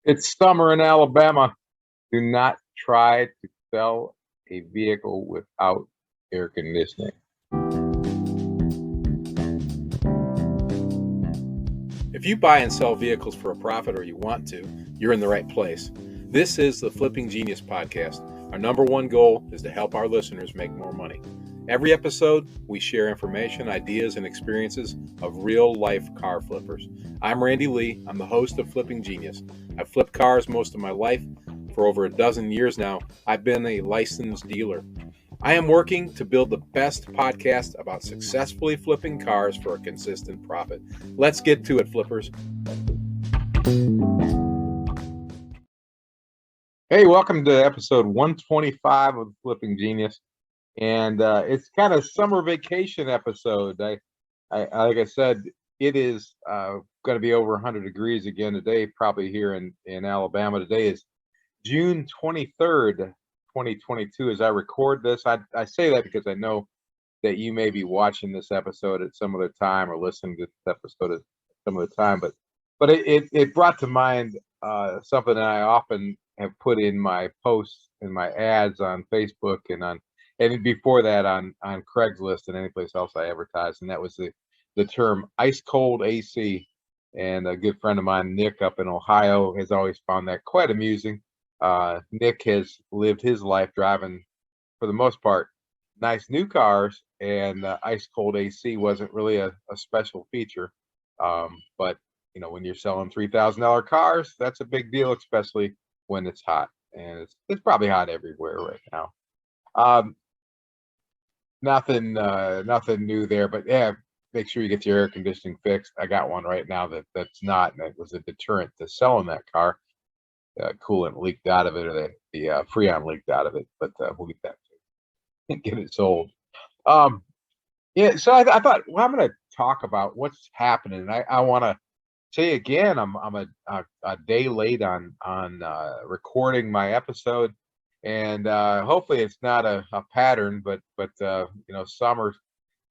It's summer in Alabama. Do not try to sell a vehicle without air conditioning. If you buy and sell vehicles for a profit or you want to, you're in the right place. This is the Flipping Genius podcast. Our number one goal is to help our listeners make more money. Every episode, we share information, ideas, and experiences of real-life car flippers. I'm Randy Lee. I'm the host of Flipping Genius. I've flipped cars most of my life. For over a dozen years now, I've been a licensed dealer. I am working to build the best podcast about successfully flipping cars for a consistent profit. Let's get to it, flippers. Hey, welcome to episode 125 of Flipping Genius. And it's kind of summer vacation episode. I like I said, it is going to be over 100 degrees again today, probably here in Alabama. Today is June 23rd, 2022. As I record this, I say that because I know that you may be watching this episode at some other time or listening to this episode at some other time. But it brought to mind something that I often have put in my posts and my ads on Facebook and before that on Craigslist and any place else I advertised, and that was the term ice cold AC. And a good friend of mine, Nick, up in Ohio, has always found that quite amusing. Nick has lived his life driving, for the most part, nice new cars, and ice cold AC wasn't really a special feature. But you know, when you're selling $3,000 cars, that's a big deal, especially when it's hot, and it's probably hot everywhere right now. Nothing new there, but yeah, make sure you get your air conditioning fixed. I got one right now that's not, and it was a deterrent to selling that car. Coolant leaked out of it, or the Freon leaked out of it, but we'll get that and get it sold. Yeah, so I thought, well, I'm going to talk about what's happening. I want to say again, I'm a day late on recording my episode, and hopefully it's not a pattern, but you know, summer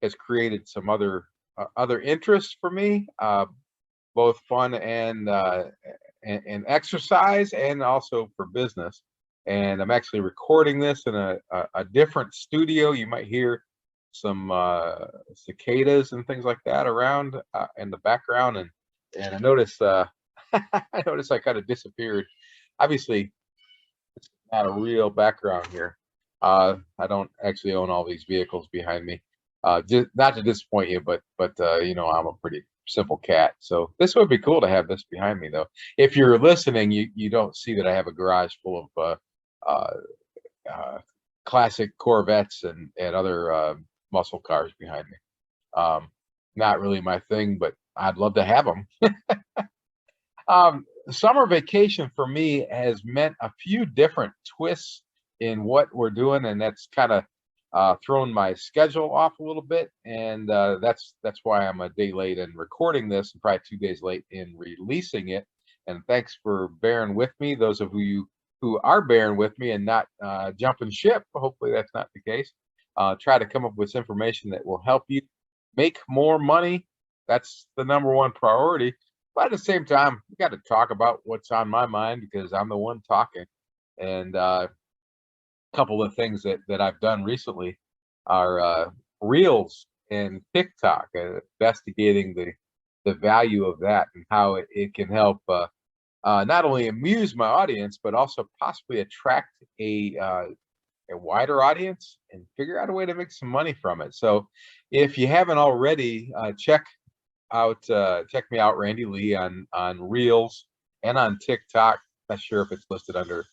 has created some other interests for me, both fun and exercise, and also for business. And I'm actually recording this in a different studio. You might hear some cicadas and things like that around in the background, and I noticed I noticed I kind of disappeared. Obviously, it's not a real background here. I don't actually own all these vehicles behind me. Just not to disappoint you, but you know, I'm a pretty simple cat, so this would be cool to have this behind me, though. If you're listening, you don't see that I have a garage full of classic Corvettes and other muscle cars behind me. Not really my thing, but I'd love to have them. Summer vacation for me has meant a few different twists in what we're doing, and that's kind of thrown my schedule off a little bit, and that's why I'm a day late in recording this and probably 2 days late in releasing it. And thanks for bearing with me, those of you who are bearing with me and not jumping ship. Hopefully that's not the case. Try to come up with information that will help you make more money. That's the number one priority. But at the same time, we got to talk about what's on my mind, because I'm the one talking. And a couple of things that I've done recently are Reels and TikTok, investigating the value of that and how it can help not only amuse my audience, but also possibly attract a wider audience and figure out a way to make some money from it. So if you haven't already, check me out, Randy Lee, on Reels and on TikTok. Not sure if it's listed under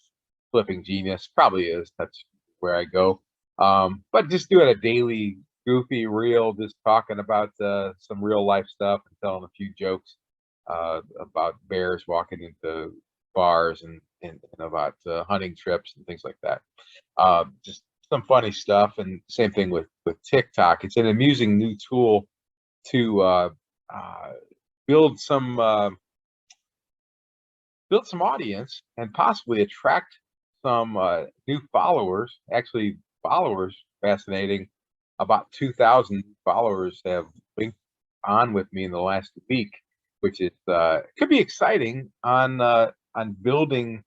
Flipping Genius. Probably is. That's where I go. But just doing a daily goofy reel, just talking about some real life stuff and telling a few jokes about bears walking into bars and about hunting trips and things like that. Just some funny stuff. And same thing with TikTok. It's an amusing new tool to build some audience and possibly attract some new followers. Actually, followers, fascinating. About 2,000 followers have linked on with me in the last week, which is could be exciting on on building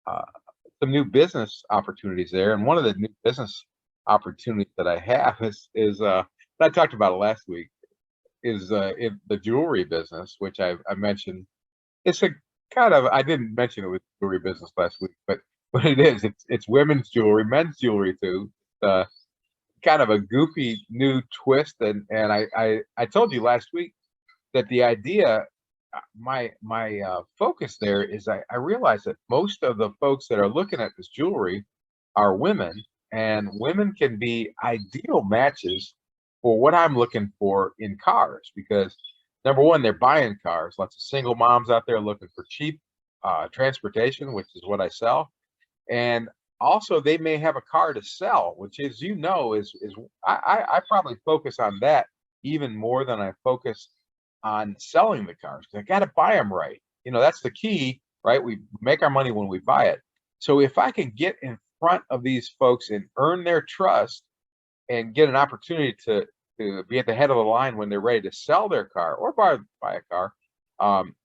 some new business opportunities there. And one of the new business opportunities that I have is I talked about it last week, is in the jewelry business, which I mentioned. It's a kind of, I didn't mention it was jewelry business last week, but what it is, it's women's jewelry, men's jewelry too. Kind of a goofy new twist, and I told you last week that the idea, my focus there is I realize that most of the folks that are looking at this jewelry are women, and women can be ideal matches for what I'm looking for in cars, because number one, they're buying cars. Lots of single moms out there looking for cheap transportation, which is what I sell. And also they may have a car to sell, which, as you know, is I probably focus on that even more than I focus on selling the cars, because I got to buy them right. That's the key, right? We make our money when we buy it. So if I can get in front of these folks and earn their trust and get an opportunity to be at the head of the line when they're ready to sell their car or buy a car,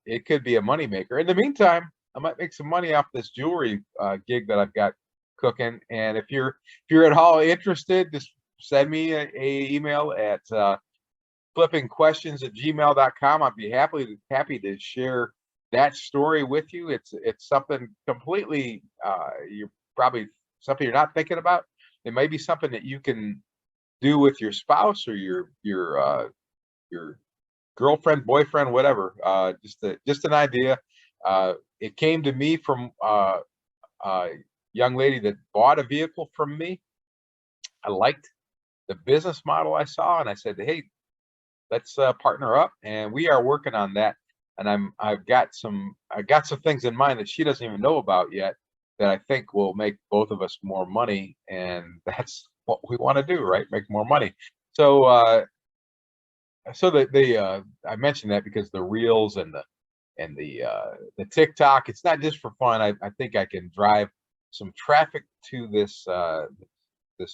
it could be a moneymaker. In the meantime, I might make some money off this jewelry gig that I've got cooking. And if you're at all interested, just send me a email at FlippingQuestions@gmail.com. I'd be happy to share that story with you. It's something completely you're probably something you're not thinking about. It may be something that you can do with your spouse or your girlfriend, boyfriend, whatever. Just an idea. It came to me from a young lady that bought a vehicle from me. I liked the business model I saw, and I said, "Hey, let's partner up." And we are working on that. And I've got some things in mind that she doesn't even know about yet that I think will make both of us more money, and that's what we want to do, right? Make more money. So I mentioned that because the reels and the TikTok, it's not just for fun. I think I can drive some traffic to this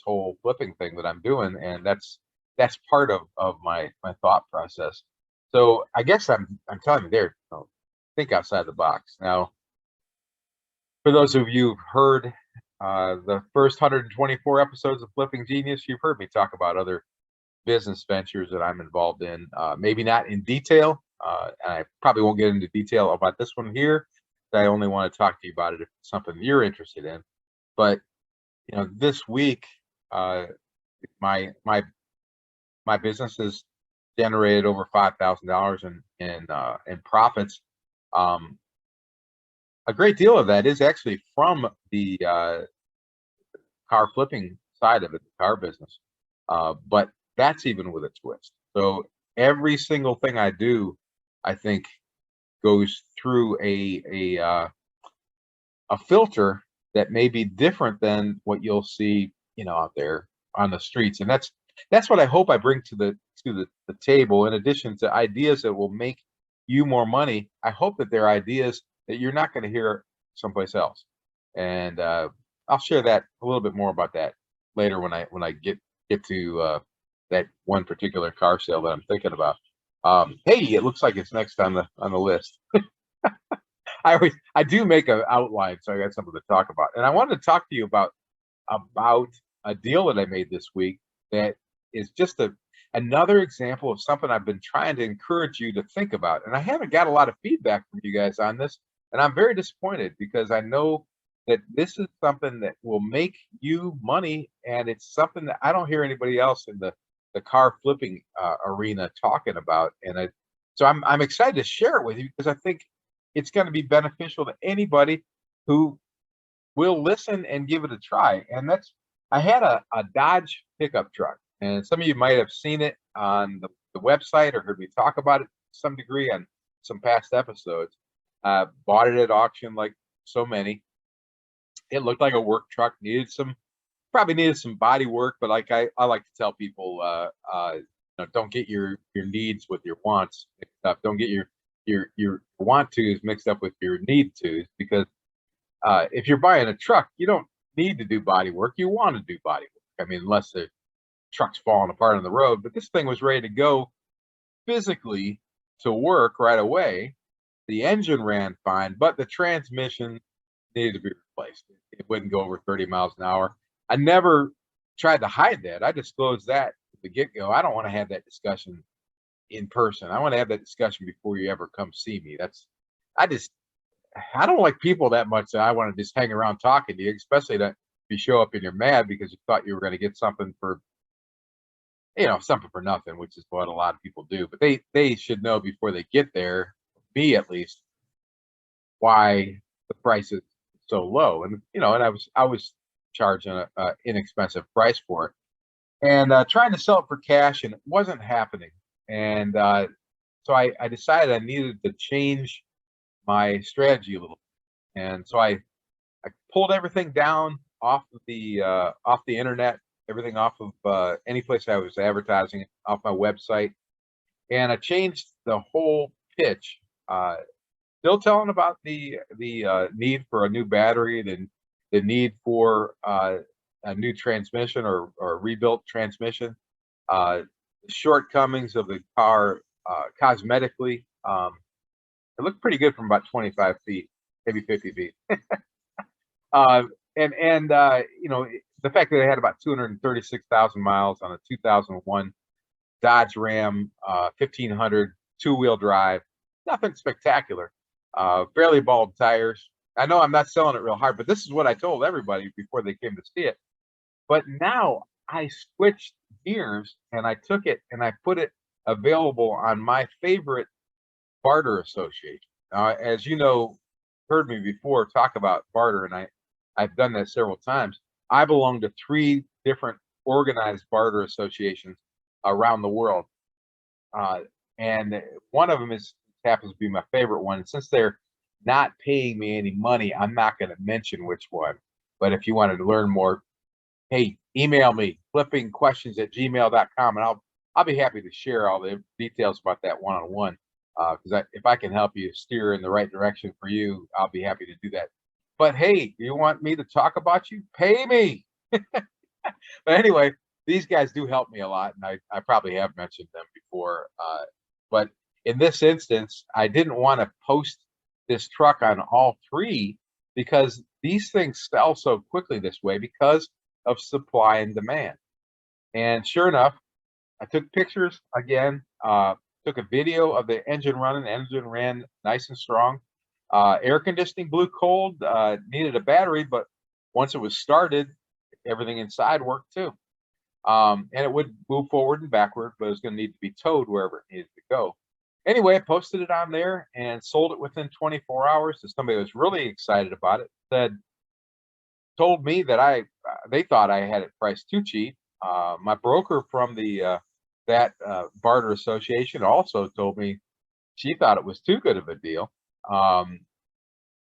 whole flipping thing that I'm doing, and that's part of my thought process. So I guess I'm telling you there, think outside the box. Now, for those of you who've heard the first 124 episodes of Flipping Genius, you've heard me talk about other business ventures that I'm involved in. Maybe not in detail, and I probably won't get into detail about this one here. I only want to talk to you about it if it's something you're interested in. But this week, my business has generated over $5,000 in profits. A great deal of that is actually from the car flipping side of it, the car business. But that's even with a twist. So every single thing I do, I think, goes through a filter that may be different than what you'll see, out there on the streets. And that's what I hope I bring to the table. In addition to ideas that will make you more money, I hope that they're ideas that you're not going to hear someplace else. And I'll share that a little bit more about that later when I get to that one particular car sale that I'm thinking about. Hey, it looks like it's next on the list. I do make an outline, so I got something to talk about. And I wanted to talk to you about a deal that I made this week that is just another example of something I've been trying to encourage you to think about. And I haven't got a lot of feedback from you guys on this, and I'm very disappointed, because I know that this is something that will make you money, and it's something that I don't hear anybody else in the car flipping arena talking about. And so I'm excited to share it with you, because I think it's going to be beneficial to anybody who will listen and give it a try. And I had a Dodge pickup truck, and some of you might have seen it on the website or heard me talk about it to some degree on some past episodes. Bought it at auction, like so many. It looked like a work truck, probably needed some body work, but like I like to tell people, don't get your needs with your wants mixed up. Don't get your want tos mixed up with your need tos, because if you're buying a truck, you don't need to do body work. You want to do body work. I mean, unless the truck's falling apart on the road. But this thing was ready to go physically to work right away. The engine ran fine, but the transmission needed to be replaced. It wouldn't go over 30 miles an hour. I never tried to hide that. I disclosed that at the get-go. I don't want to have that discussion in person. I want to have that discussion before you ever come see me. I just I don't like people that much that I want to just hang around talking to you, especially that if you show up and you're mad because you thought you were going to get something for, something for nothing, which is what a lot of people do. But they should know before they get there, me at least, why the price is so low. And and I was charging a inexpensive price for it, and trying to sell it for cash, and it wasn't happening. And so I decided I needed to change my strategy a little. And so I pulled everything down off the internet, everything off of any place I was advertising, off my website, and I changed the whole pitch. Still telling about the need for a new battery, the need for a new transmission or rebuilt transmission, the shortcomings of the car cosmetically. It looked pretty good from about 25 feet, maybe 50 feet. And the fact that they had about 236,000 miles on a 2001 Dodge Ram 1500 two-wheel drive, nothing spectacular. Fairly bald tires. I know I'm not selling it real hard, but this is what I told everybody before they came to see it. But now I switched gears and I took it and I put it available on my favorite barter association. As you know, heard me before talk about barter, and I've done that several times. I belong to 3 different organized barter associations around the world, and one of them happens to be my favorite one. And since they're not paying me any money, I'm not going to mention which one. But if you wanted to learn more, hey, email me flippingquestions@gmail.com, and I'll be happy to share all the details about that one-on-one. Because if I can help you steer in the right direction for you, I'll be happy to do that. But hey, you want me to talk about you? Pay me. But anyway, these guys do help me a lot, and I probably have mentioned them before. But in this instance, I didn't want to post this truck on all 3 because these things sell so quickly this way because of supply and demand. And sure enough, I took pictures again, took a video of the engine running. The engine ran nice and strong. Air conditioning blew cold, needed a battery, but once it was started, everything inside worked too. And it would move forward and backward, but it was going to need to be towed wherever it needed to go. Anyway, I posted it on there and sold it within 24 hours to somebody who was really excited about it. Told me that they thought I had it priced too cheap. My broker from that barter association also told me she thought it was too good of a deal.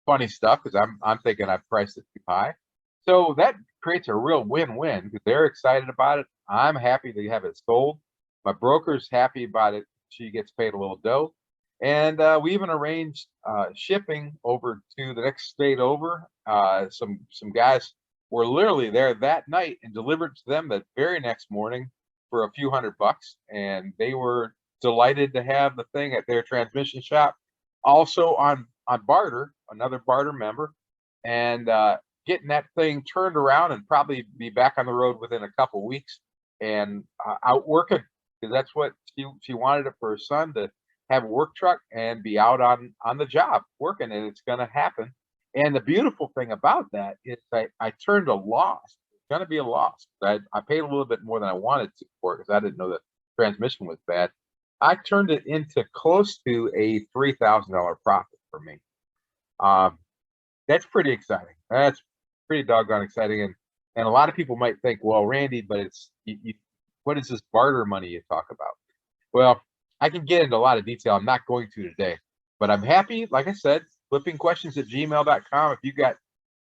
Funny stuff, because I'm thinking I priced it too high. So that creates a real win-win because they're excited about it. I'm happy to have it sold. My broker's happy about it. She gets paid a little dough. And we even arranged shipping over to the next state over. Some guys were literally there that night and delivered to them the very next morning for a few $100, and they were delighted to have the thing at their transmission shop, also on barter, another barter member, and getting that thing turned around and probably be back on the road within a couple weeks and out working, because that's what she wanted it for her son, to have a work truck and be out on the job working, and it's going to happen. And the beautiful thing about that is I turned a loss. It's going to be a loss. I paid a little bit more than I wanted to for it because I didn't know the transmission was bad. I turned it into close to a $3,000 profit for me. That's pretty exciting. That's pretty doggone exciting. And a lot of people might think, well, Randy, but it's what is this barter money you talk about? Well, I can get into a lot of detail. I'm not going to today, but I'm happy. Like I said, flippingquestions@gmail.com. If you got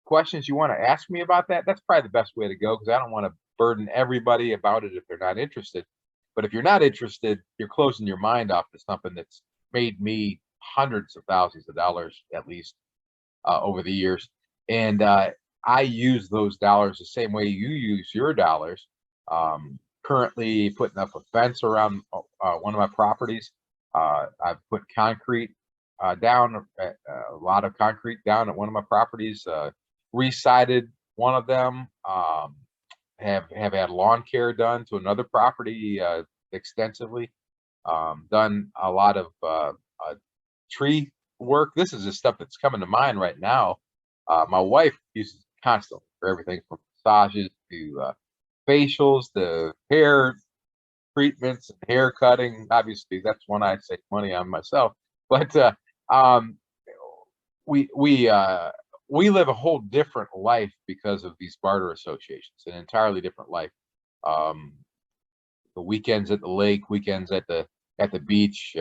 questions you want to ask me about that, that's probably the best way to go, because I don't want to burden everybody about it if they're not interested. But if you're not interested, you're closing your mind off to something that's made me hundreds of thousands of dollars at least over the years. And I use those dollars the same way you use your dollars. Currently putting up a fence around one of my properties. I've put concrete down a lot of concrete down at one of my properties. Resided one of them. Have had lawn care done to another property extensively. Done a lot of tree work. This is the stuff that's coming to mind right now. My wife uses constantly for everything from massages to facials to hair treatments and hair cutting. Obviously, that's one I save money on myself. But um, we we uh, we live a whole different life because of these barter associations. An entirely different life. Um, the weekends at the lake, weekends at the beach,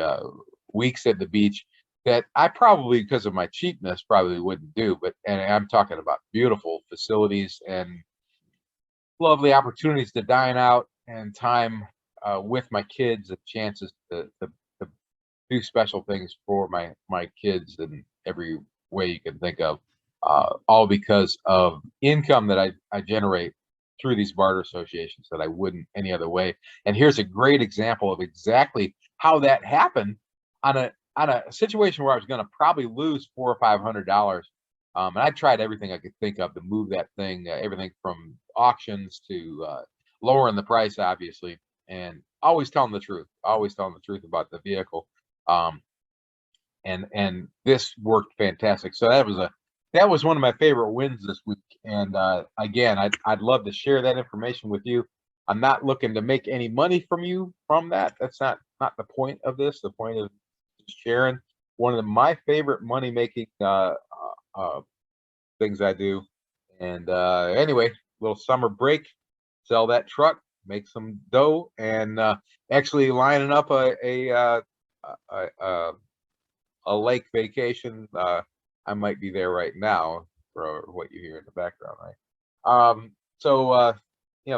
weeks at the beach that I probably, because of my cheapness, probably wouldn't do. But and I'm talking about beautiful facilities and lovely opportunities to dine out and time with my kids, and chances to do special things for my kids in every way you can think of, all because of income that I generate through these barter associations that I wouldn't any other way. And here's a great example of exactly how that happened on a situation where I was going to probably lose $400 or $500. And I tried everything I could think of to move that thing, everything from auctions to lowering the price, obviously, and always telling the truth about the vehicle. Um, and this worked fantastic. So that was one of my favorite wins this week. And again, I'd love to share that information with you. I'm not looking to make any money from you from that. That's not the point of this. The point of sharing one of my favorite money making things I do. And anyway, little summer break, sell that truck, make some dough, and actually lining up a, a, a lake vacation. I might be there right now for what you hear in the background, right? So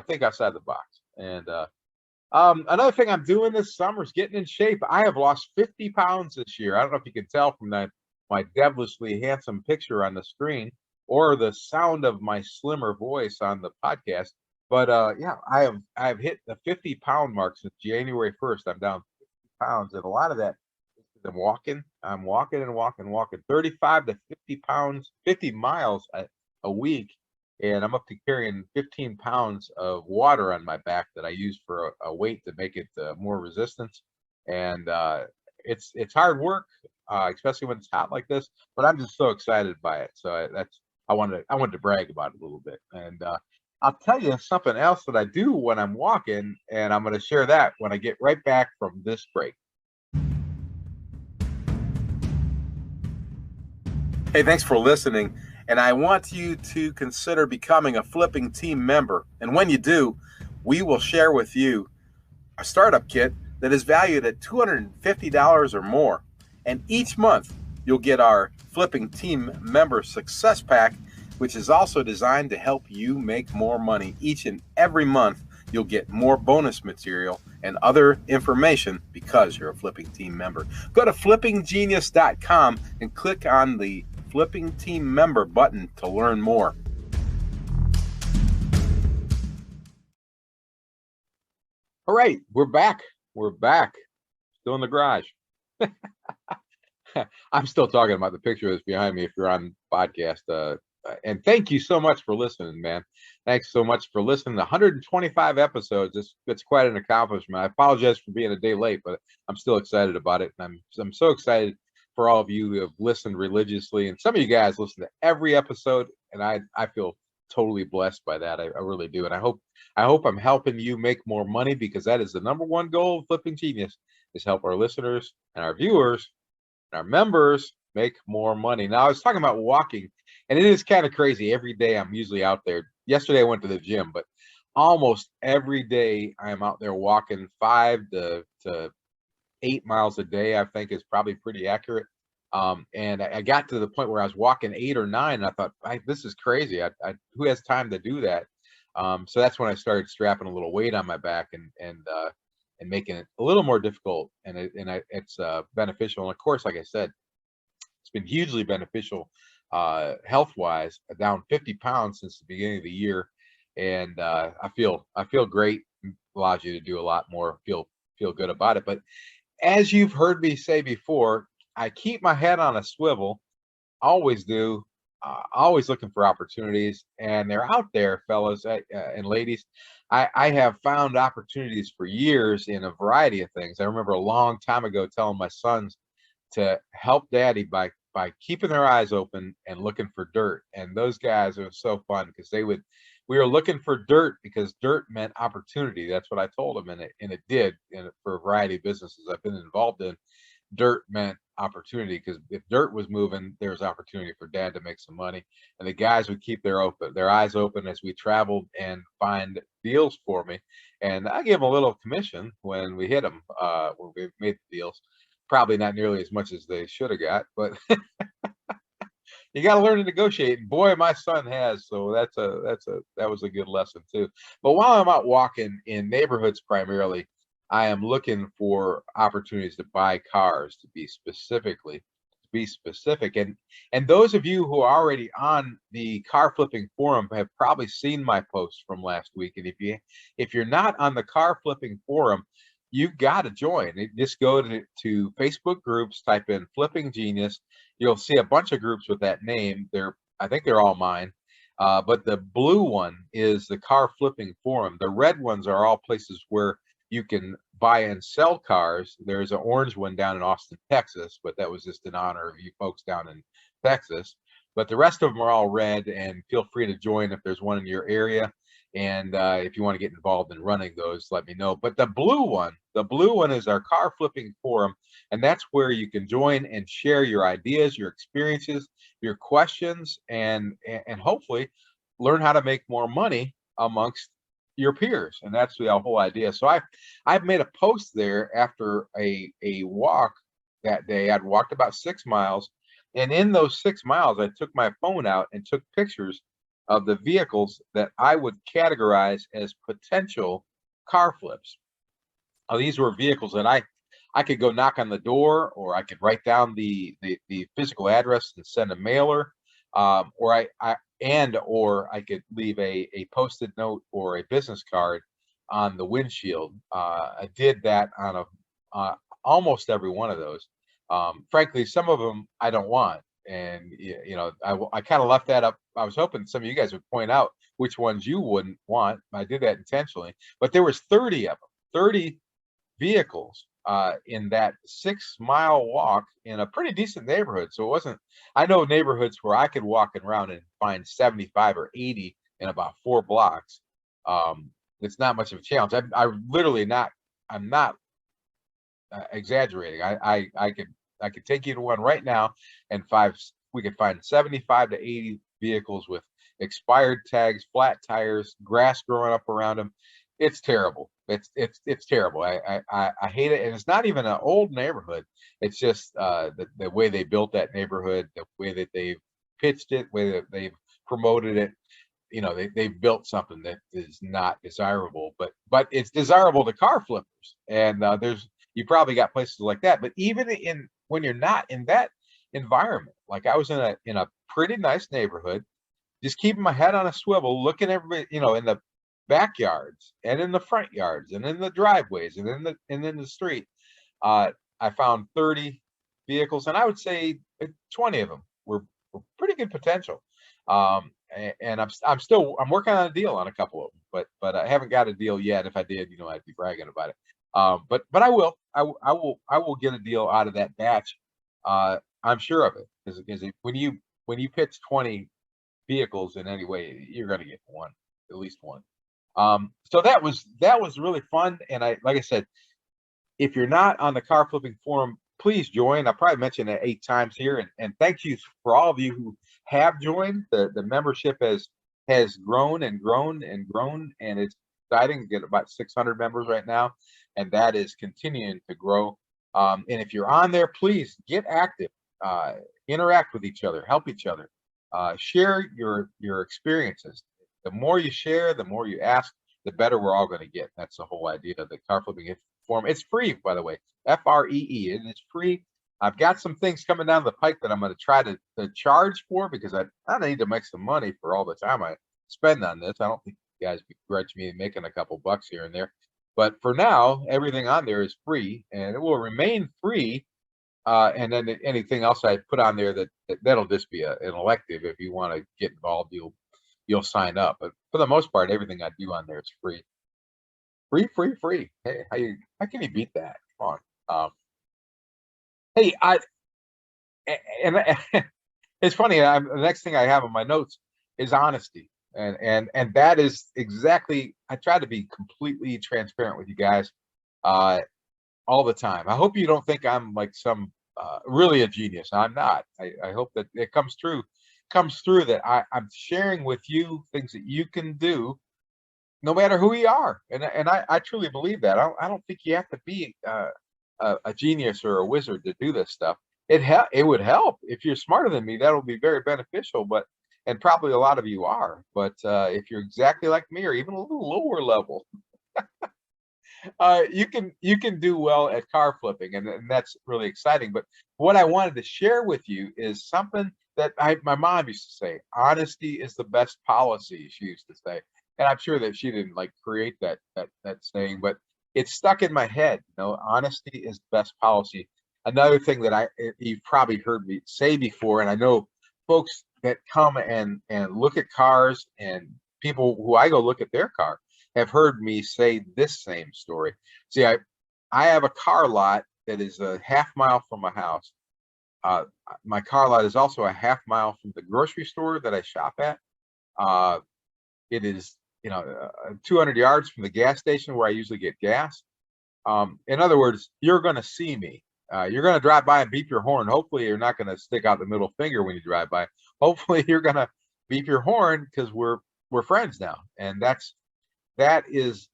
think outside the box. And another thing I'm doing this summer is getting in shape. I have lost 50 pounds this year. I don't know if you can tell from my devilishly handsome picture on the screen or the sound of my slimmer voice on the podcast. But yeah, I have hit the 50-pound mark since January 1st. I'm down 50 pounds, and a lot of that is 'cause I'm walking and walking 35 to 50 pounds, 50 miles a week, and I'm up to carrying 15 pounds of water on my back that I use for a weight to make it more resistance. And it's hard work, especially when it's hot like this. But I'm just so excited by it. So I wanted to brag about it a little bit. And I'll tell you something else that I do when I'm walking, and I'm going to share that when I get right back from this break. Hey, thanks for listening. And I want you to consider becoming a Flipping Team member. And when you do, we will share with you a startup kit that is valued at $250 or more. And each month, you'll get our Flipping Team Member Success Pack, which is also designed to help you make more money. Each and every month, you'll get more bonus material and other information because you're a Flipping Team member. Go to flippinggenius.com and click on the Flipping Team Member button to learn more. All right, we're back. We're back. Still in the garage. I'm still talking about the picture that's behind me if you're on podcast. And thank you so much for listening, man. Thanks so much for listening. 125 episodes. It's quite an accomplishment. I apologize for being a day late, but I'm still excited about it. And I'm so excited for all of you who have listened religiously. And some of you guys listen to every episode, and I feel totally blessed by that. I really do. And I hope I'm helping you make more money, because that is the number one goal of Flipping Genius, is help our listeners and our viewers and our members make more money. Now, I was talking about walking, and it is kind of crazy. Every day I'm usually out there. Yesterday I went to the gym, but almost every day I'm out there walking 5 to 8 miles a day, I think is probably pretty accurate. And I got to the point where I was walking 8 or 9, and I thought, this is crazy. Who has time to do that? So that's when I started strapping a little weight on my back and making it a little more difficult. And it's beneficial. And of course, like I said, it's been hugely beneficial health-wise. Down 50 pounds since the beginning of the year, and I feel great. Allows you to do a lot more. Feel good about it. But as you've heard me say before, I keep my head on a swivel, always do, always looking for opportunities, and they're out there, fellas and ladies. I have found opportunities for years in a variety of things. I remember a long time ago telling my sons to help daddy by keeping their eyes open and looking for dirt. And those guys, it was so fun because we were looking for dirt because dirt meant opportunity. That's what I told them, and it did. And for a variety of businesses I've been involved in, dirt meant opportunity, because if dirt was moving, there was opportunity for dad to make some money. And the guys would keep their eyes open as we traveled and find deals for me. And I give them a little commission when we hit them, when we made the deals. Probably not nearly as much as they should have got, but you got to learn to negotiate. And boy, my son has. So that was a good lesson too. But while I'm out walking in neighborhoods primarily, I am looking for opportunities to buy cars, be specific. And those of you who are already on the car flipping forum have probably seen my post from last week. And if you're not on the car flipping forum, you've got to join. Just go to Facebook groups, type in Flipping Genius. You'll see a bunch of groups with that name. I think they're all mine. But the blue one is the car flipping forum. The red ones are all places where you can buy and sell cars. There's an orange one down in Austin, Texas, but that was just in honor of you folks down in Texas. But the rest of them are all red, and feel free to join if there's one in your area. And if you want to get involved in running those, let me know. But the blue one is our car flipping forum, and that's where you can join and share your ideas, your experiences, your questions, and hopefully learn how to make more money amongst your peers. And that's the whole idea. So I've made a post there after a walk that day. I'd walked about 6 miles, and in those 6 miles, I took my phone out and took pictures of the vehicles that I would categorize as potential car flips. Now, these were vehicles that I could go knock on the door, or I could write down the physical address and send a mailer, or I could leave a post-it note or a business card on the windshield. I did that on almost every one of those. Frankly, some of them I don't want. And I kind of left that up. I was hoping some of you guys would point out which ones you wouldn't want. I did that intentionally, but there was 30 of them, 30 vehicles in that 6 mile walk in a pretty decent neighborhood. So it wasn't. I know neighborhoods where I could walk around and find 75 or 80 in about 4 blocks. It's not much of a challenge. I'm not exaggerating. I could take you to one right now, and we could find 75 to 80 vehicles with expired tags, flat tires, grass growing up around them. It's terrible. It's terrible. I hate it. And it's not even an old neighborhood. It's just the way they built that neighborhood, the way that they've pitched it, the way that they've promoted it. They've built something that is not desirable, but it's desirable to car flippers. And you probably got places like that. But even when you're not in that environment, like I was in a pretty nice neighborhood, just keeping my head on a swivel, looking everybody, in the backyards and in the front yards and in the driveways and in the street. I found 30 vehicles, and I would say 20 of them were pretty good potential. And I'm working on a deal on a couple of them, but I haven't got a deal yet. If I did, I'd be bragging about it. But I will get a deal out of that batch. I'm sure of it, because when you pitch 20 vehicles in any way, you're going to get one, at least one. So that was really fun. And like I said, if you're not on the car flipping forum, please join. I probably mentioned it 8 times here, and thank you for all of you who have joined. The membership has grown and grown and grown, and it's exciting to get about 600 members right now, and that is continuing to grow. And if you're on there, please get active, interact with each other, help each other, share your experiences. The more you share, the more you ask, the better we're all going to get. That's the whole idea of the car flipping forum. It's free, by the way, FREE, and it's free. I've got some things coming down the pike that I'm going to try to charge for, because I need to make some money for all the time I spend on this. I don't think you guys begrudge me making a couple bucks here and there. But for now, everything on there is free, and it will remain free And then anything else I put on there that'll just be an elective. If you want to get involved, you'll sign up. But for the most part, everything I do on there is free. Free. Hey, how can you beat that? Come on. Hey, and it's funny. The next thing I have on my notes is honesty, and that is exactly. I try to be completely transparent with you guys, all the time. I hope you don't think I'm like some really a genius. I'm not. I hope that it comes through that I'm sharing with you things that you can do no matter who you are. And I truly believe that. I don't think you have to be a genius or a wizard to do this stuff. It would help if you're smarter than me. That'll be very beneficial. And probably a lot of you are. But if you're exactly like me, or even a little lower level, you can do well at car flipping, and that's really exciting. But what I wanted to share with you is something that my mom used to say: honesty is the best policy. She used to say, and I'm sure that she didn't like create that saying, but it's stuck in my head. Honesty is best policy. Another thing that you've probably heard me say before, and I know folks that come and look at cars, and people who I go look at their car have heard me say this same story. See, I have a car lot that is a half mile from my house. My car lot is also a half mile from the grocery store that I shop at. It is 200 yards from the gas station where I usually get gas. In other words, you're going to see me. You're going to drive by and beep your horn. Hopefully, you're not going to stick out the middle finger when you drive by. Hopefully, you're going to beep your horn, because we're friends now, and that is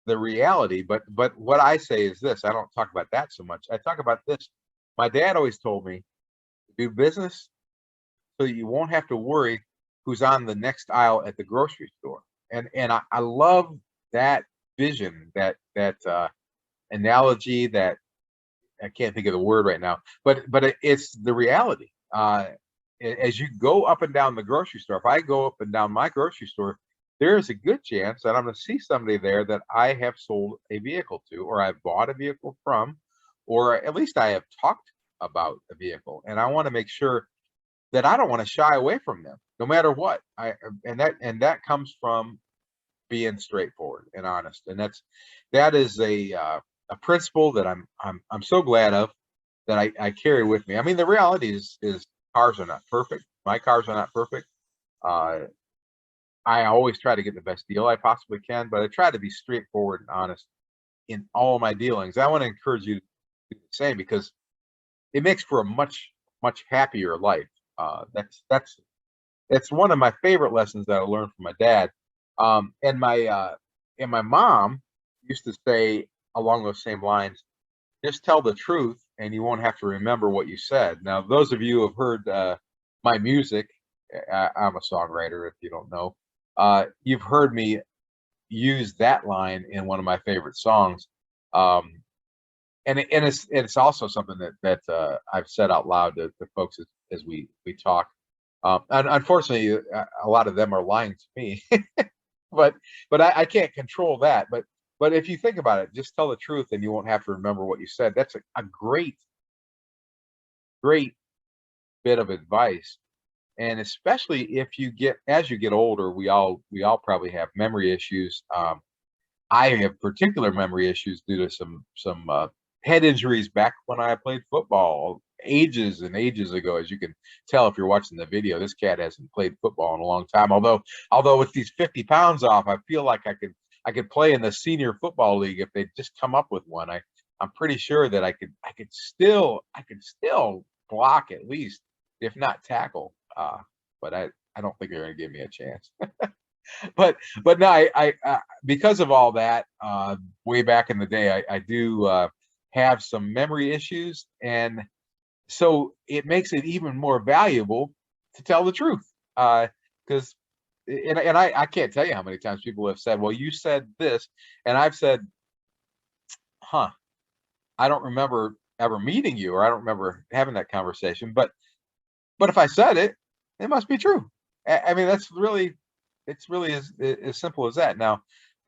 the reality. But what I say is this: I don't talk about that so much. I talk about this. My dad always told me to do business so you won't have to worry who's on the next aisle at the grocery store. And I love that vision, that analogy. That I can't think of the word right now, but it's the reality. As you go up and down the grocery store, if I go up and down my grocery store, there is a good chance that I'm going to see somebody there that I have sold a vehicle to, or I've bought a vehicle from, or at least I have talked about a vehicle. And I want to make sure that I don't want to shy away from them, no matter what. And that comes from being straightforward and honest. And that is a principle that I'm so glad of, that I carry with me. I mean, the reality is cars are not perfect. My cars are not perfect. I always try to get the best deal I possibly can, but I try to be straightforward and honest in all my dealings. I want to encourage you to do the same, because it makes for a much happier life. That's one of my favorite lessons that I learned from my dad. And my mom used to say along those same lines: just tell the truth, and you won't have to remember what you said. Now, those of you who have heard my music, I'm a songwriter, if you don't know. You've heard me use that line in one of my favorite songs, and it's also something that I've said out loud to folks as we talk. And unfortunately, a lot of them are lying to me, but I can't control that. But if you think about it, just tell the truth, and you won't have to remember what you said. That's a great bit of advice. And especially if as you get older, we all probably have memory issues. I have particular memory issues due to some head injuries back when I played football ages and ages ago. As you can tell if you're watching the video, this cat hasn't played football in a long time. Although with these 50 pounds off, I feel like I could play in the senior football league if they just come up with one. I'm pretty sure that I could still block, at least, if not tackle. But I don't think they're going to give me a chance. but no, I because of all that, way back in the day, I do have some memory issues, and so it makes it even more valuable to tell the truth. Because I can't tell you how many times people have said, "Well, you said this," and I've said, "Huh, I don't remember ever meeting you, or I don't remember having that conversation." But if I said it, it must be true. I mean, it's really as simple as that. Now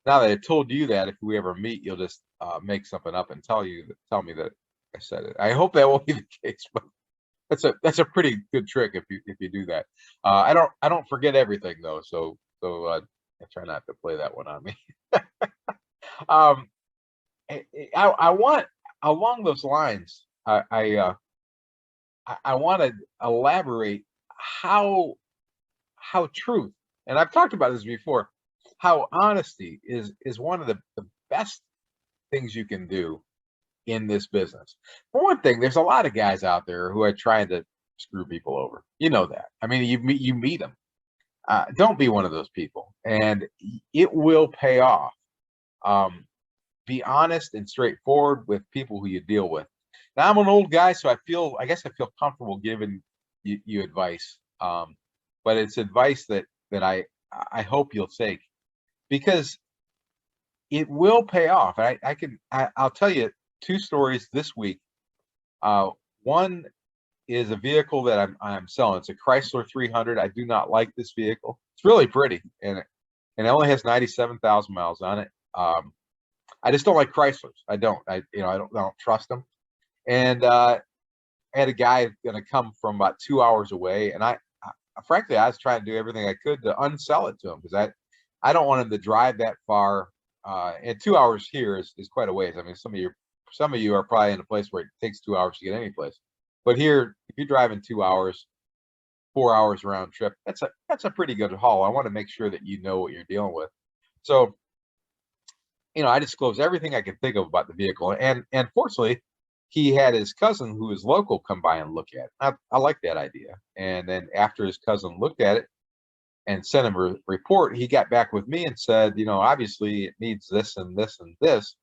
that I told you that, if we ever meet, you'll just make something up and tell me that I said it. I hope that won't be the case, but that's a pretty good trick if you do that. I don't forget everything though, so I try not to play that one on me. um, I want along those lines. I want to elaborate how truth, and I've talked about this before, how honesty is one of the best things you can do in this business. For one thing, there's a lot of guys out there who are trying to screw people over. You know that. I mean, you meet them. Don't be one of those people, and it will pay off. Um, be honest and straightforward with people who you deal with. Now, I'm an old guy, so I guess I feel comfortable giving you advice. But it's advice that I hope you'll take, because it will pay off. I'll tell you two stories this week. One is a vehicle that I'm selling. It's a Chrysler 300. I do not like this vehicle. It's really pretty, and it only has 97,000 miles on it. I just don't like Chryslers. I don't trust them. And I had a guy going to come from about 2 hours away, and frankly, I was trying to do everything I could to unsell it to him, because I don't want him to drive that far. And 2 hours here is quite a ways. I mean, some of you are probably in a place where it takes 2 hours to get any place, but here, if you're driving 2 hours, 4 hours round trip, that's a pretty good haul. I want to make sure that you know what you're dealing with. So, I disclosed everything I could think of about the vehicle, and fortunately, he had his cousin who is local come by and look at it. I like that idea. And then after his cousin looked at it and sent him a report, he got back with me and said, obviously it needs this and this and this,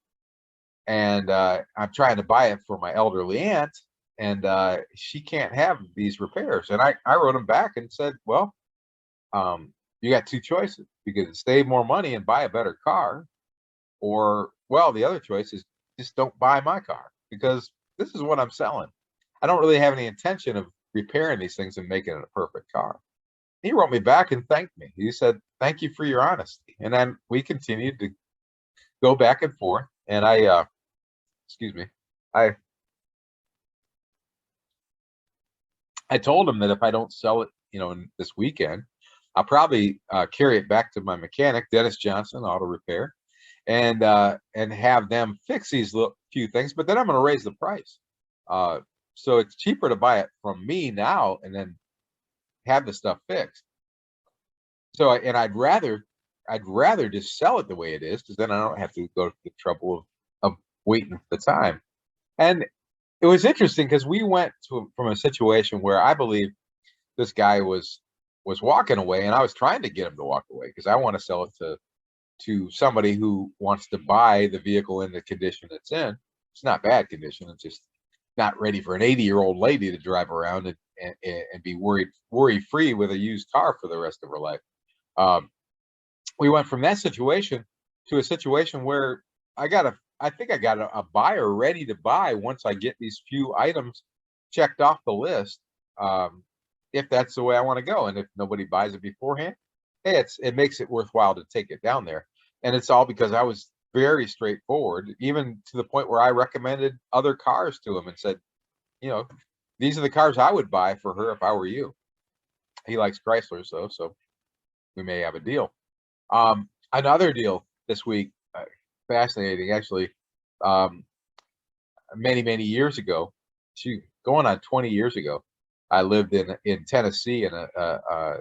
and I'm trying to buy it for my elderly aunt, and she can't have these repairs. And I wrote him back and said, well, you got two choices. You could save more money and buy a better car, or, well, the other choice is just don't buy my car, because this is what I'm selling. I don't really have any intention of repairing these things and making it a perfect car. He wrote me back and thanked me. He said, thank you for your honesty. And then we continued to go back and forth. And excuse me, I told him that if I don't sell it, this weekend, I'll probably carry it back to my mechanic, Dennis Johnson Auto Repair, and have them fix these few things, but then I'm going to raise the price. So it's cheaper to buy it from me now and then have the stuff fixed. So, and I'd rather just sell it the way it is, because then I don't have to go to the trouble of waiting the time. And it was interesting because we went from a situation where I believe this guy was walking away, and I was trying to get him to walk away because I want to sell it to somebody who wants to buy the vehicle in the condition it's in. It's not bad condition. It's just not ready for an 80-year-old lady to drive around and be worry free with a used car for the rest of her life. We went from that situation to a situation where I think I got a buyer ready to buy once I get these few items checked off the list. If that's the way I want to go, and if nobody buys it beforehand, hey, it makes it worthwhile to take it down there. And it's all because I was very straightforward, even to the point where I recommended other cars to him and said, these are the cars I would buy for her if I were you. He likes Chryslers though, so we may have a deal. Another deal this week, fascinating actually. Many years ago, going on 20 years ago, I lived in Tennessee, in a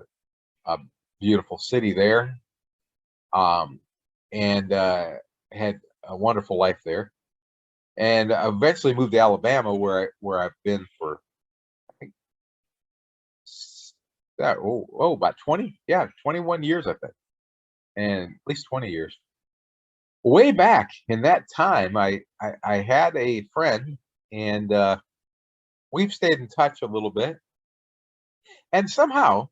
beautiful city there, and had a wonderful life there, and eventually moved to Alabama, where I've been for, I think, about 21 years, I think, and at least 20 years. Way back in that time, I had a friend, and we've stayed in touch a little bit, and somehow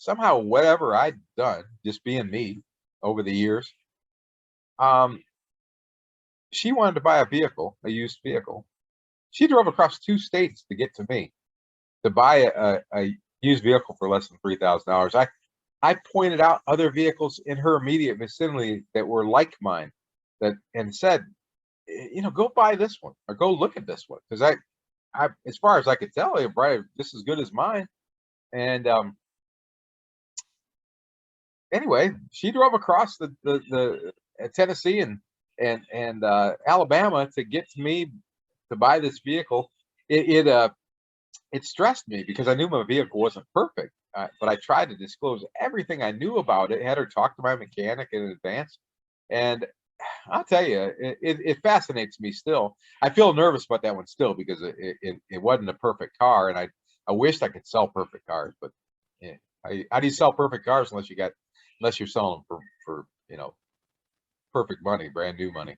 whatever I'd done, just being me over the years, she wanted to buy a used vehicle. She drove across 2 states to get to me to buy a used vehicle for less than $3,000. I pointed out other vehicles in her immediate vicinity that were like mine, and said, go buy this one or go look at this one because as far as I could tell, it's probably just as good as mine. And anyway, she drove across the Tennessee and Alabama to get to me to buy this vehicle. It stressed me because I knew my vehicle wasn't perfect, but I tried to disclose everything I knew about it. Had her talk to my mechanic in advance, and I'll tell you, it fascinates me still. I feel nervous about that one still because it wasn't a perfect car, and I wished I could sell perfect cars, but yeah, how do you sell perfect cars unless you're selling them for perfect money, brand new money.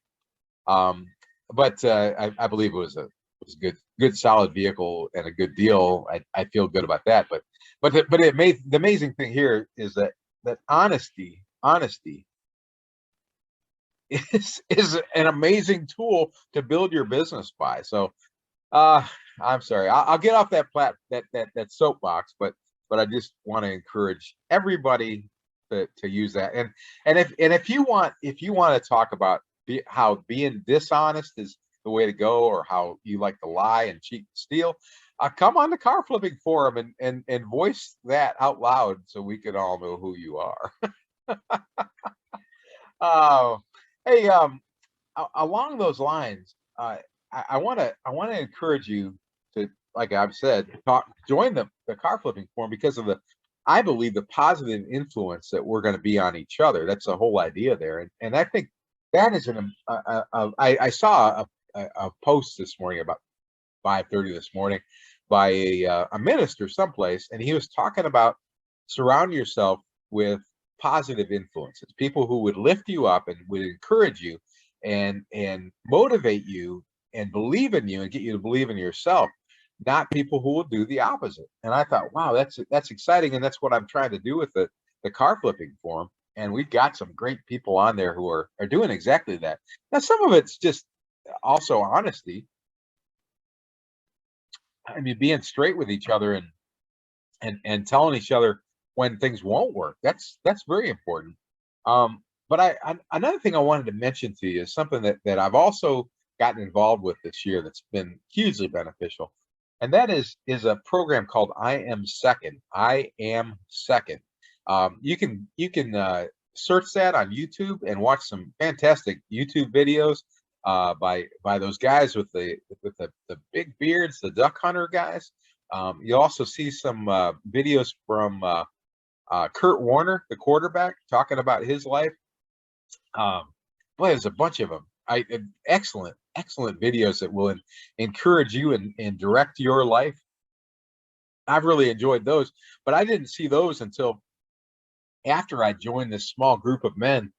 But I believe it was a good solid vehicle and a good deal. I feel good about that. But the amazing thing here is that honesty is an amazing tool to build your business by. So I'm sorry, I'll get off that soapbox, but I just want to encourage everybody to use that. And if you want to talk about how being dishonest is the way to go, or how you like to lie and cheat and steal, come on the car flipping forum and voice that out loud so we can all know who you are. Oh, hey, along those lines, I want to encourage you to, like I've said, join the car flipping forum because of I believe the positive influence that we're going to be on each other. That's the whole idea there, and I think that is I saw a post this morning about 5:30 this morning by a minister someplace, and he was talking about surround yourself with positive influences, people who would lift you up and would encourage you and motivate you and believe in you and get you to believe in yourself, not people who will do the opposite. And I thought, wow, that's exciting, and that's what I'm trying to do with the car flipping forum. And we've got some great people on there who are doing exactly that. Now, some of it's just also honesty. I mean, being straight with each other and telling each other when things won't work. That's very important. But another thing I wanted to mention to you is something that I've also gotten involved with this year that's been hugely beneficial, and that is a program called I Am Second. I Am Second. You can search that on YouTube and watch some fantastic YouTube videos by those guys with the big beards, the duck hunter guys. You'll also see some videos from Kurt Warner, the quarterback, talking about his life. Boy, there's a bunch of them. Excellent videos that will encourage you and direct your life. I've really enjoyed those, but I didn't see those until after I joined this small group of men,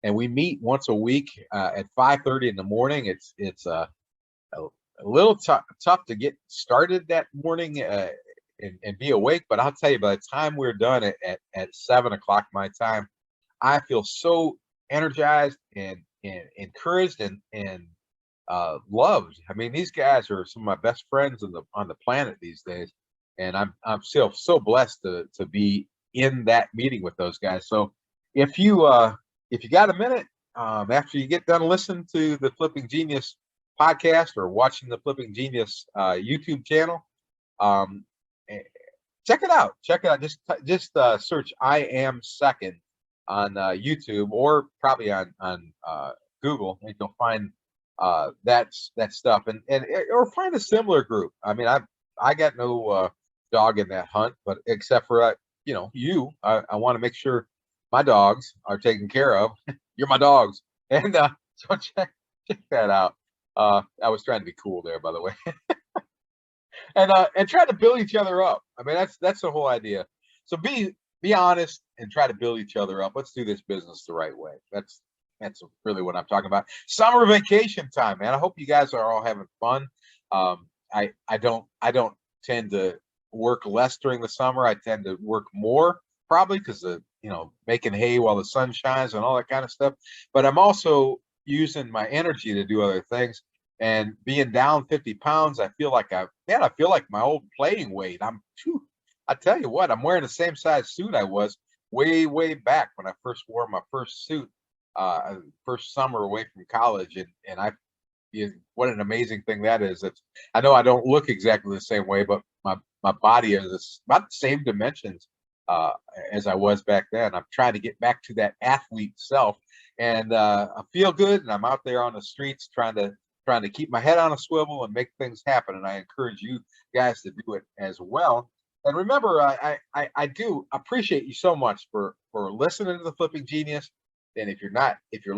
and we meet once a week at 5:30 in the morning. It's a little tough to get started that morning and be awake, but I'll tell you, by the time we're done at 7 o'clock my time, I feel so energized and encouraged and loved. I mean, these guys are some of my best friends on the planet these days, and I'm still so blessed to be in that meeting with those guys. So if you got a minute after you get done listening to the Flipping Genius podcast or watching the Flipping Genius YouTube channel, check it out. Just search I Am Second on YouTube, or probably on Google, and you'll find that stuff, and or find a similar group. I mean, I got no dog in that hunt, but except for I want to make sure my dogs are taken care of. You're my dogs, and so check that out. I was trying to be cool there, by the way. And try to build each other up. I mean, that's the whole idea. So be honest and try to build each other up. Let's do this business the right way. That's really what I'm talking about. Summer vacation time, man. I hope you guys are all having fun. I don't tend to work less during the summer. I tend to work more, probably because of making hay while the sun shines and all that kind of stuff. But I'm also using my energy to do other things. And being down 50 pounds, I feel like my old playing weight. I tell you what, I'm wearing the same size suit I was way back when I first wore my first suit, first summer away from college, and what an amazing thing that is. I know I don't look exactly the same way, but my body is about the same dimensions as I was back then. I'm trying to get back to that athlete self, and I feel good. And I'm out there on the streets trying to keep my head on a swivel and make things happen. And I encourage you guys to do it as well. And remember, I do appreciate you so much for listening to the Flipping Genius. And if you're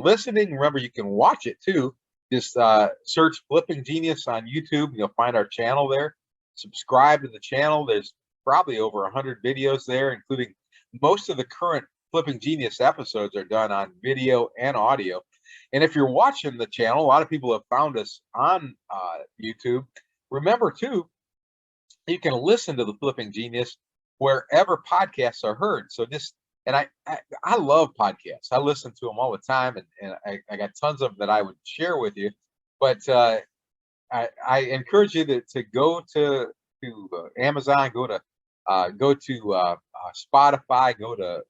listening, remember you can watch it too. Just search Flipping Genius on YouTube. You'll find our channel there. Subscribe to the channel. There's probably over 100 videos there, including most of the current Flipping Genius episodes are done on video and audio. And if you're watching the channel, a lot of people have found us on YouTube. Remember too, you can listen to the Flipping Genius wherever podcasts are heard. So I love podcasts. I listen to them all the time, and I got tons of them that I would share with you. But I encourage you to go to Amazon, go to Spotify, go to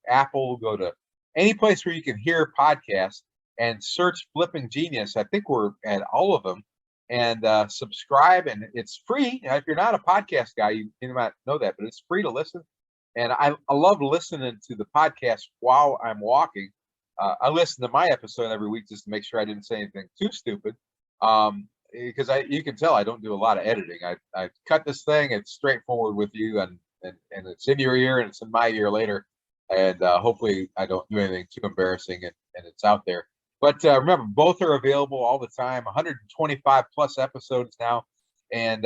Apple, go to any place where you can hear podcasts and search Flipping Genius. I think we're at all of them. And subscribe, and it's free. If you're not a podcast guy, you might know that, but it's free to listen. And I love listening to the podcast while I'm walking. I listen to my episode every week just to make sure I didn't say anything too stupid. Because you can tell I don't do a lot of editing. I cut this thing, it's straightforward with you, and it's in your ear and it's in my ear later. And hopefully I don't do anything too embarrassing, and it's out there. But remember, both are available all the time, 125 plus episodes now. And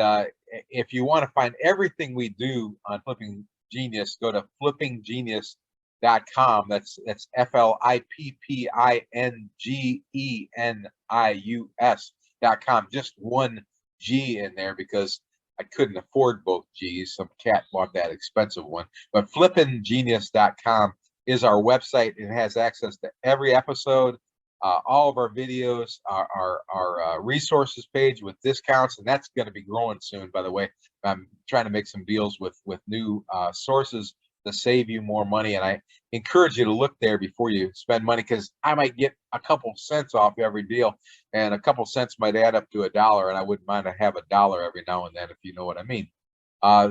if you want to find everything we do on Flipping Genius, go to flippinggenius.com. That's FlippingGenius.com. Just one G in there because I couldn't afford both G's. Some cat bought that expensive one. But flippinggenius.com is our website. It has access to every episode. All of our videos, our resources page with discounts, and that's going to be growing soon. By the way, I'm trying to make some deals with new sources to save you more money, and I encourage you to look there before you spend money, because I might get a couple cents off every deal, and a couple cents might add up to $1, and I wouldn't mind to have $1 every now and then, if you know what I mean.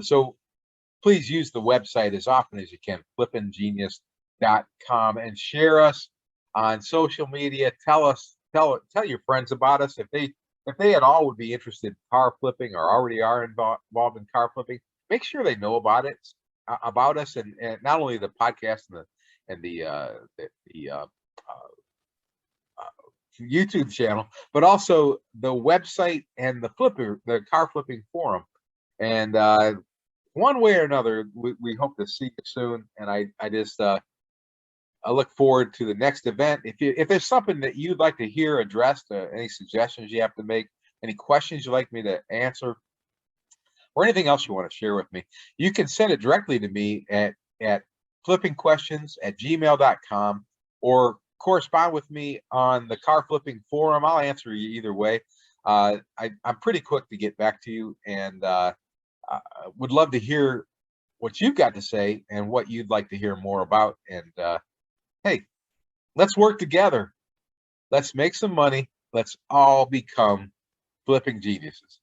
So please use the website as often as you can, flippinggenius.com, and share us on social media. Tell your friends about us. If they at all would be interested in car flipping or already are involved in car flipping, make sure they know about us, and not only the podcast and the YouTube channel, but also the website and the car flipping forum. And one way or another, we hope to see you soon. And I look forward to the next event. If there's something that you'd like to hear addressed, any suggestions you have to make, any questions you'd like me to answer, or anything else you want to share with me, you can send it directly to me at FlippingQuestions@gmail.com, or correspond with me on the car flipping forum. I'll answer you either way. I'm pretty quick to get back to you, and would love to hear what you've got to say and what you'd like to hear more about. And hey, let's work together. Let's make some money. Let's all become flipping geniuses.